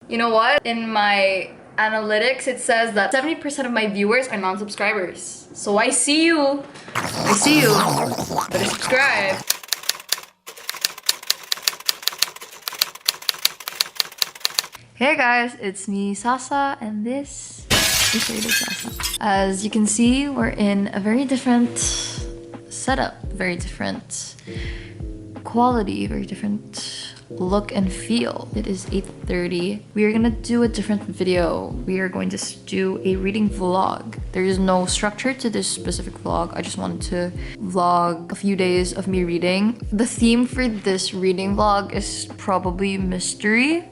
You know what? In my analytics, it says that 70% of my viewers are non-subscribers. So I see you. I see you. Better subscribe. Hey guys, it's me, Sasa, and this is Faridah Sasa. As you can see, we're in a very different setup, very different quality, very different look and feel. It is 8:30. We are gonna do a different video. We are going to do a reading vlog. There is no structure to this specific vlog. I just wanted to vlog a few days of me reading. The theme for this reading vlog is probably mystery,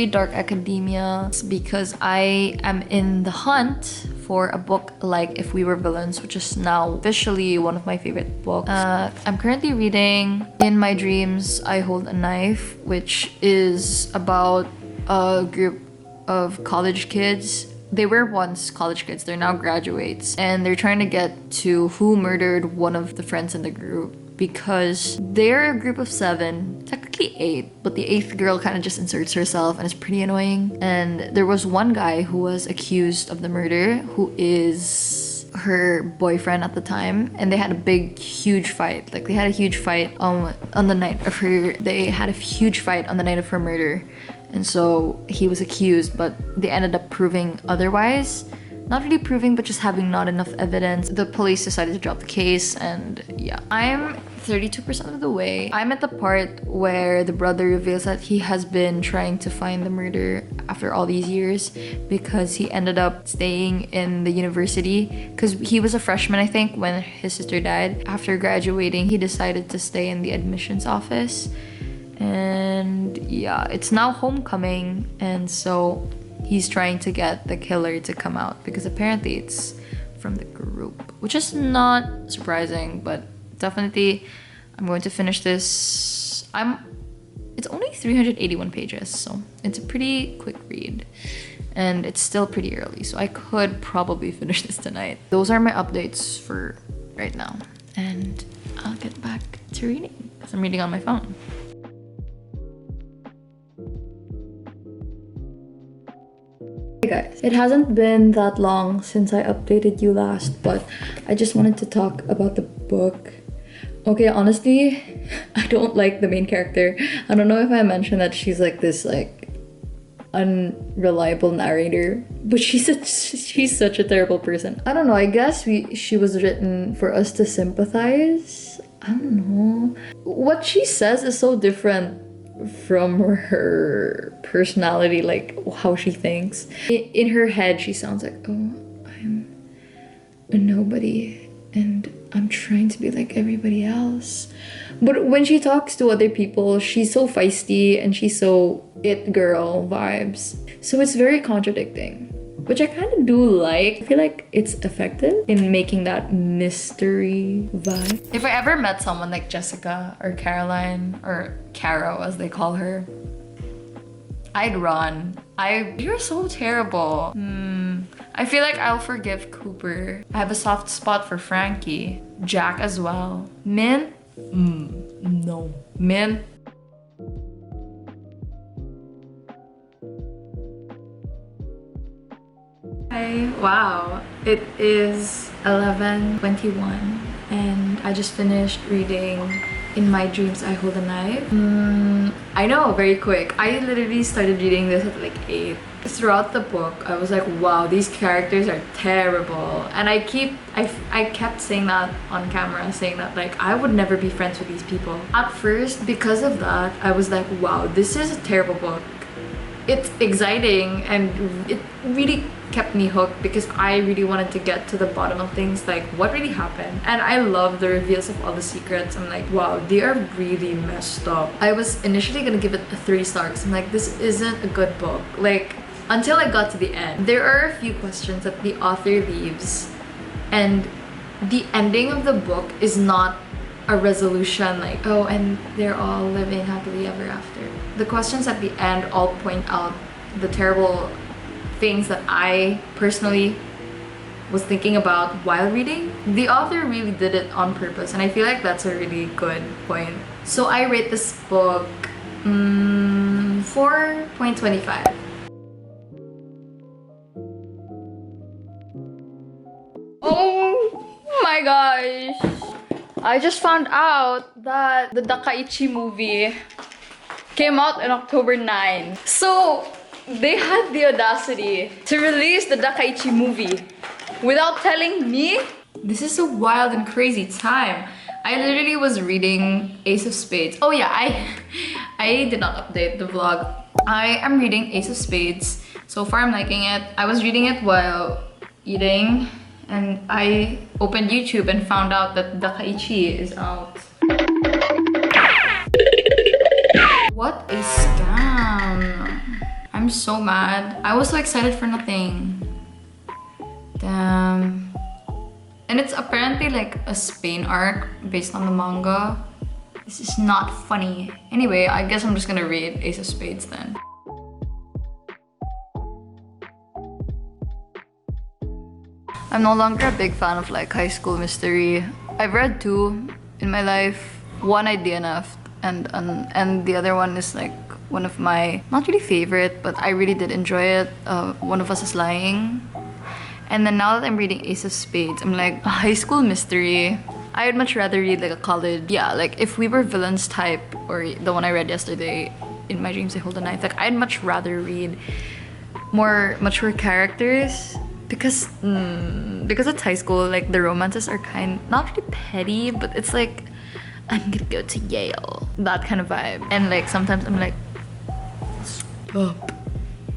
dark academia, because I am in the hunt for a book like If We Were Villains, which is now officially one of my favorite books. I'm currently reading In My Dreams I Hold a Knife, which is about a group of college kids. They were once college kids, they're now graduates, and they're trying to get to who murdered one of the friends in the group, because they're a group of 7, technically 8, but the 8th girl kind of just inserts herself and it's pretty annoying. And there was one guy who was accused of the murder, who is her boyfriend at the time, and they had a huge fight. Like, they had a huge fight on the night of her, murder. And so he was accused, but they ended up proving otherwise. Not really proving, but just having not enough evidence. The police decided to drop the case, and yeah. I'm 32% of the way. I'm at the part where the brother reveals that he has been trying to find the murderer after all these years, because he ended up staying in the university, because he was a freshman, I think, when his sister died. After graduating, he decided to stay in the admissions office. And yeah, it's now homecoming, and so he's trying to get the killer to come out, because apparently it's from the group, which is not surprising, but definitely I'm going to finish this. It's only 381 pages, so it's a pretty quick read, and it's still pretty early, so I could probably finish this tonight. Those are my updates for right now, and I'll get back to reading, because I'm reading on my phone. Hey guys, it hasn't been that long since I updated you last, but I just wanted to talk about the book. Okay, honestly, I don't like the main character. I don't know if I mentioned that she's like this unreliable narrator, but she's such a terrible person. I don't know, I guess she was written for us to sympathize. I don't know. What she says is so different from her personality, like how she thinks. In her head, she sounds like, oh, I'm a nobody and I'm trying to be like everybody else. But when she talks to other people, she's so feisty and she's so it girl vibes. So it's very contradicting, which I kind of do like. I feel like it's effective in making that mystery vibe. If I ever met someone like Jessica or Caroline, or Caro as they call her, I'd run. You're so terrible. I feel like I'll forgive Cooper. I have a soft spot for Frankie. Jack as well. Min? No. Min? Hi. Wow. It is 11:21 and I just finished reading In My Dreams I Hold a Knife. I know, very quick. I literally started reading this at like 8. Throughout the book, I was like, wow, these characters are terrible. And I kept saying that on camera, saying that like I would never be friends with these people. At first, because of that, I was like, wow, this is a terrible book. It's exciting and it really kept me hooked, because I really wanted to get to the bottom of things, like what really happened. And I love the reveals of all the secrets. I'm like, wow, they are really messed up. I was initially gonna give it a 3 stars. I'm like, this isn't a good book. Like, until I got to the end. There are a few questions that the author leaves, and the ending of the book is not a resolution like, oh, and they're all living happily ever after. The questions at the end all point out the terrible things that I personally was thinking about while reading. The author really did it on purpose, and I feel like that's a really good point. So I rate this book 4.25. Hi guys! I just found out that the Dakaichi movie came out on October 9. So, they had the audacity to release the Dakaichi movie without telling me? This is a wild and crazy time. I literally was reading Ace of Spades. Oh yeah, I did not update the vlog. I am reading Ace of Spades. So far I'm liking it. I was reading it while eating and I opened YouTube and found out that Dakaichi is out. What a scam. I'm so mad. I was so excited for nothing. Damn. And it's apparently like a Spain arc based on the manga. This is not funny. Anyway, I guess I'm just gonna read Ace of Spades then. I'm no longer a big fan of like high school mystery. I've read 2 in my life. One I DNF'd and the other one is like one of my, not really favorite, but I really did enjoy it. One of Us is Lying. And then now that I'm reading Ace of Spades, I'm like, a high school mystery. I would much rather read like a college, yeah, like if we were villains type, or the one I read yesterday, In My Dreams I Hold a Knife, like I'd much rather read more mature characters because it's high school, like the romances are not really petty, but it's like, I'm gonna go to Yale, that kind of vibe. And like sometimes I'm like, stop.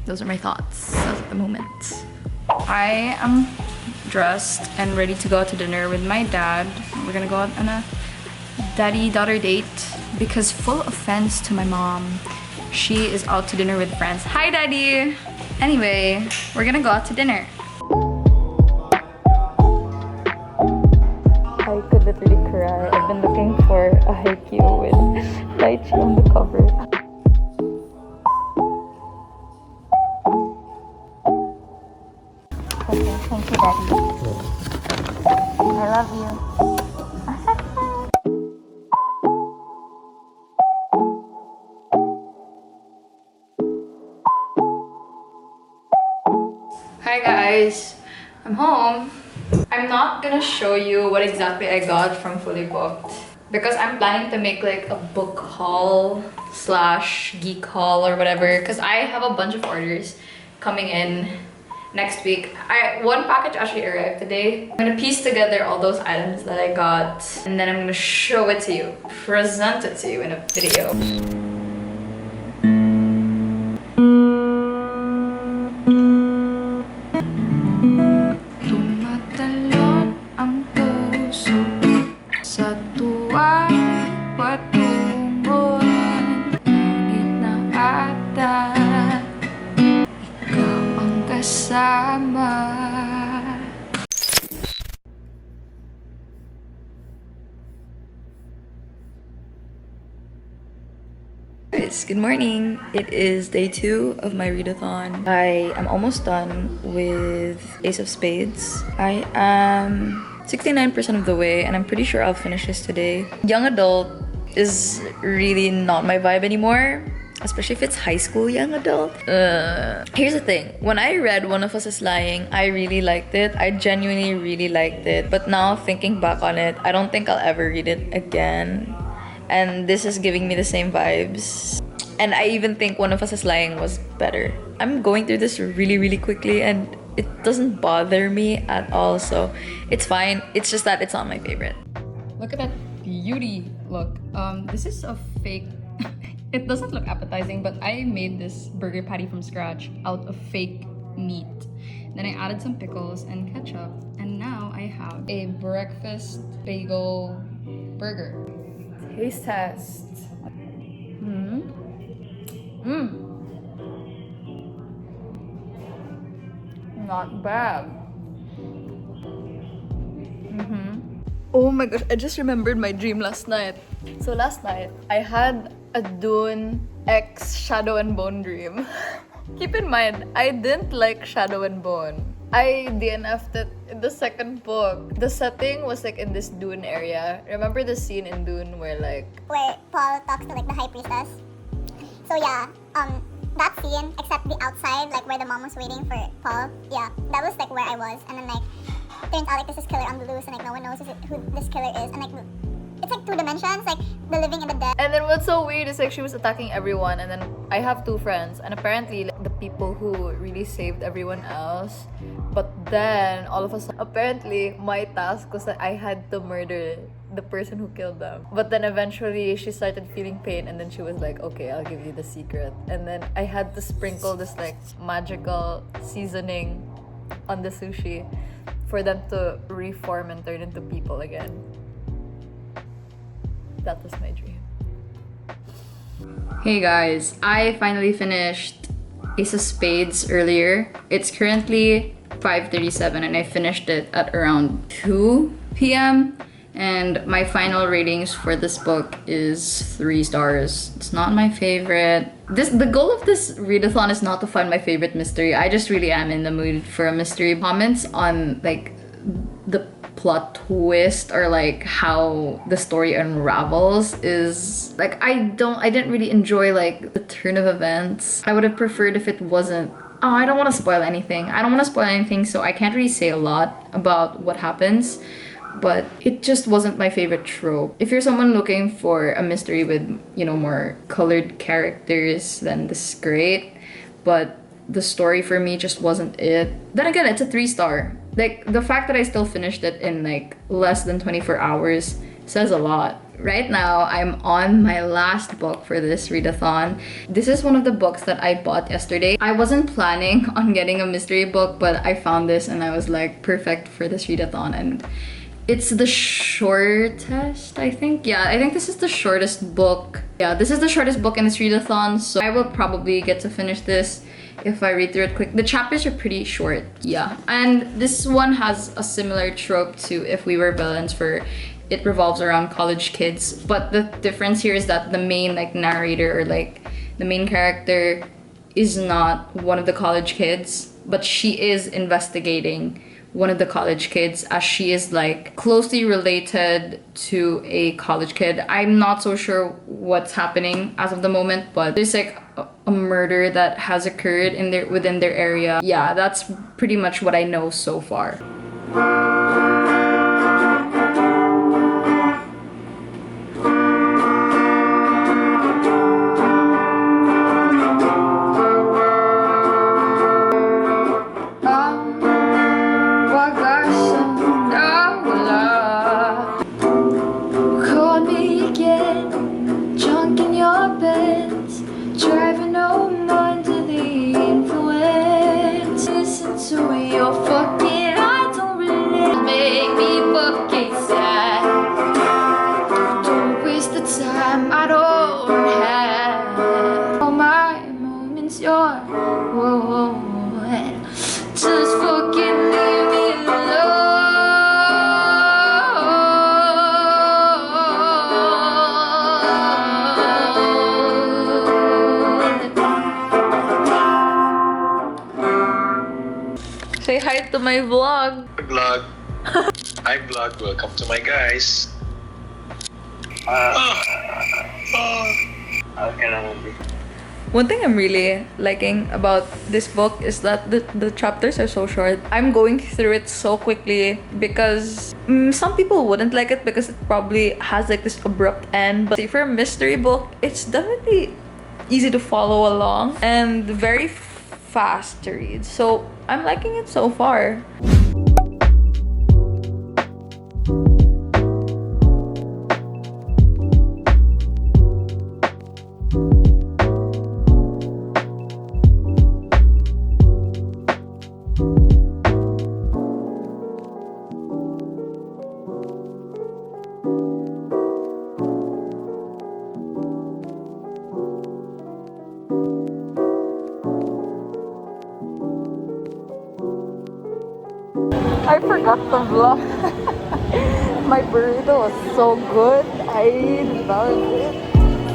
Those are my thoughts at the moment. I am dressed and ready to go out to dinner with my dad. We're gonna go out on a daddy-daughter date because, full offense to my mom, she is out to dinner with friends. Hi, daddy! Anyway, we're gonna go out to dinner. I could literally cry. I've been looking for a haiku with Daichi on the cover. Okay, thank you, Daddy. I love you. Hi guys, I'm home. I'm not gonna show you what exactly I got from Fully Booked because I'm planning to make like a book haul / geek haul or whatever, because I have a bunch of orders coming in next week. One package actually arrived today. I'm gonna piece together all those items that I got and then I'm gonna show it to you, present it to you in a video. Tumatalon ang puso sa tuwa'y patunguhan, langit na ata kasama. Guys, good morning. It is day 2 of my readathon. I am almost done with Ace of Spades. I am 69% of the way and I'm pretty sure I'll finish this today. Young adult is really not my vibe anymore. Especially if it's high school young adult. Here's the thing. When I read One of Us is Lying, I really liked it. I genuinely really liked it. But now thinking back on it, I don't think I'll ever read it again. And this is giving me the same vibes. And I even think One of Us is Lying was better. I'm going through this really, really quickly and it doesn't bother me at all. So it's fine. It's just that it's not my favorite. Look at that beauty look. This is a fake... It doesn't look appetizing, but I made this burger patty from scratch out of fake meat. Then I added some pickles and ketchup, and now I have a breakfast bagel burger. Taste test. Not bad. Oh my gosh, I just remembered my dream last night. So last night, I had a Dune X Shadow and Bone dream. Keep in mind, I didn't like Shadow and Bone. I DNF'd it in the second book. The setting was like in this Dune area. Remember the scene in Dune where Paul talks to like the high priestess? So yeah, that scene, except the outside, like where the mom was waiting for Paul, yeah, that was like where I was. And then like, turns out like this is killer on the loose and like no one knows who this killer is, and like it's like two dimensions, like the living and the dead. And then what's so weird is like she was attacking everyone, and then I have two friends, and apparently like, the people who really saved everyone else. But then all of a sudden, apparently my task was that I had to murder the person who killed them. But then eventually she started feeling pain, and then she was like, okay, I'll give you the secret. And then I had to sprinkle this like magical seasoning on the sushi for them to reform and turn into people again. That was my dream. Hey guys, I finally finished Ace of Spades earlier. It's currently 5:37 and I finished it at around 2 p.m. And my final ratings for this book is 3 stars. It's not my favorite. The goal of this readathon is not to find my favorite mystery. I just really am in the mood for a mystery. Comments on like the plot twist or like how the story unravels is like I didn't really enjoy like the turn of events. I would have preferred if it wasn't. Oh, I don't want to spoil anything. So I can't really say a lot about what happens. But it just wasn't my favorite trope. If you're someone looking for a mystery with, you know, more colored characters, then this is great. But the story for me just wasn't it. Then again, it's a 3-star. Like, the fact that I still finished it in like less than 24 hours says a lot. Right now, I'm on my last book for this readathon. This is one of the books that I bought yesterday. I wasn't planning on getting a mystery book, but I found this and I was like, perfect for this readathon. And it's the shortest, I think. Yeah, I think this is the shortest book. Yeah, this is the shortest book in this readathon, so I will probably get to finish this if I read through it quick. The chapters are pretty short, yeah. And this one has a similar trope to If We Were Villains, for it revolves around college kids. But the difference here is that the main like narrator or like the main character is not one of the college kids, but she is investigating one of the college kids, as she is like closely related to a college kid. I'm not so sure what's happening as of the moment, but there's like a murder that has occurred within their area. Yeah, that's pretty much what I know so far. Say hi to my vlog. Vlog. Hi vlog, welcome to my guys. One thing I'm really liking about this book is that the chapters are so short. I'm going through it so quickly because some people wouldn't like it because it probably has like this abrupt end. But for a mystery book, it's definitely easy to follow along and very fast to read. So I'm liking it so far. I forgot to vlog. My burrito was so good. I loved it.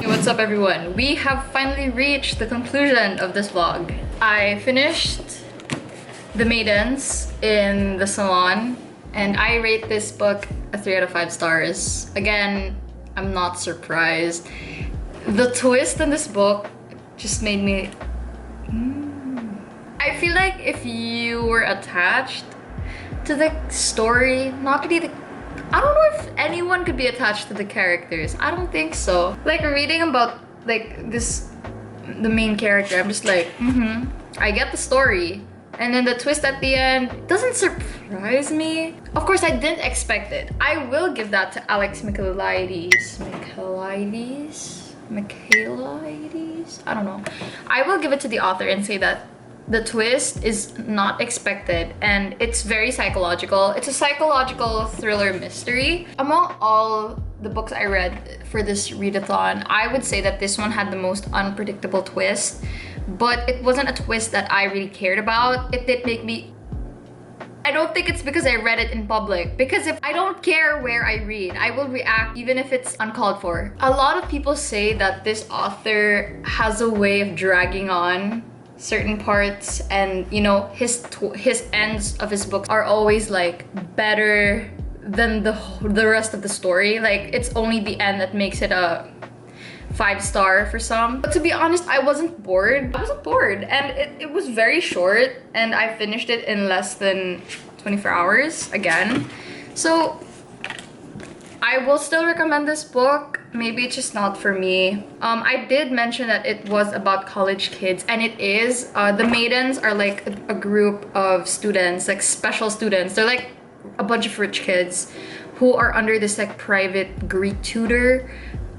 Hey, what's up everyone? We have finally reached the conclusion of this vlog. I finished the Maidens in the salon and I rate this book a 3 out of 5 stars. Again, I'm not surprised. The twist in this book just made me... I feel like if you were attached to the story, not really the... I don't know if anyone could be attached to the characters. I don't think so. Like reading about like the main character, I'm just like, I get the story. And then the twist at the end doesn't surprise me. Of course, I didn't expect it. I will give that to Alex Michaelides. Michaelides? I don't know. I will give it to the author and say that the twist is not expected and it's very psychological. It's a psychological thriller mystery. Among all the books I read for this readathon, I would say that this one had the most unpredictable twist, but it wasn't a twist that I really cared about. It did make me... I don't think it's because I read it in public, because if I don't care where I read, I will react even if it's uncalled for. A lot of people say that this author has a way of dragging on certain parts, and you know, his ends of his books are always like better than the rest of the story. Like it's only the end that makes it a 5-star for some. But to be honest, I wasn't bored. I wasn't bored, and it was very short, and I finished it in less than 24 hours again. So I will still recommend this book. Maybe it's just not for me. I did mention that it was about college kids, and it is. The Maidens are like a group of students, like special students. They're like a bunch of rich kids who are under this like private Greek tutor,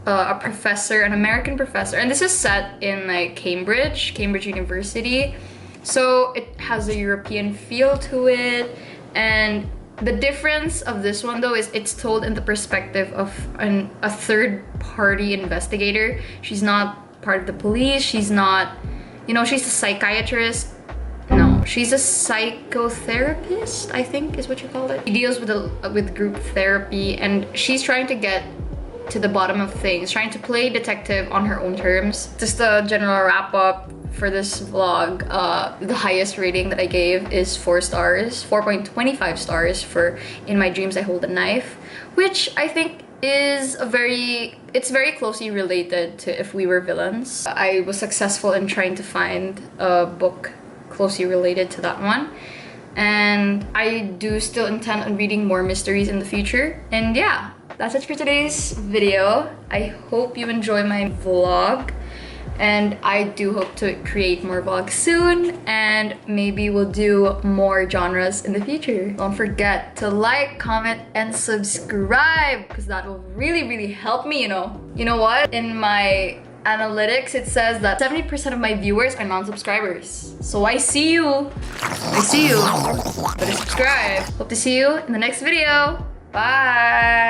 a professor, an American professor. And this is set in like Cambridge University. So it has a European feel to it. And the difference of this one though is it's told in the perspective of a third-party investigator. She's not part of the police. She's not, you know, she's a psychiatrist. No, she's a psychotherapist, I think is what you call it. She deals with group therapy, and she's trying to get to the bottom of things, trying to play detective on her own terms. Just a general wrap up for this vlog. The highest rating that I gave is 4 stars, 4.25 stars for In My Dreams I Hold a Knife, which I think is it's very closely related to If We Were Villains. I was successful in trying to find a book closely related to that one, and I do still intend on reading more mysteries in the future. And yeah, that's it for today's video. I hope you enjoy my vlog, and I do hope to create more vlogs soon, and maybe we'll do more genres in the future. Don't forget to like, comment, and subscribe, because that will really help me, you know. You know what? In my analytics, it says that 70% of my viewers are non-subscribers. So I see you. Better subscribe. Hope to see you in the next video. Bye.